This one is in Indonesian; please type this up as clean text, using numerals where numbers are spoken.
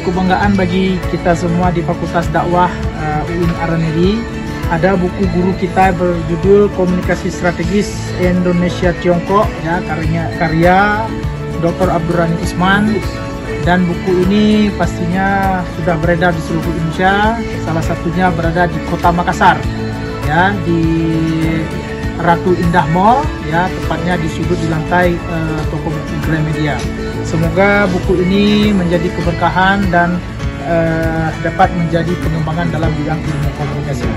kebanggaan bagi kita semua di Fakultas Dakwah UIN Araniri. Ada buku guru kita berjudul Komunikasi Strategis Indonesia Tiongkok, ya, karya Dr. Abdurrani Usman. Dan buku ini pastinya sudah beredar di seluruh Indonesia. Salah satunya berada di Kota Makassar, ya, di Ratu Indah Mall, ya, tepatnya di sudut di lantai toko buku Gramedia. Semoga buku ini menjadi keberkahan dan dapat menjadi pengembangan dalam bidang ilmu komunikasi.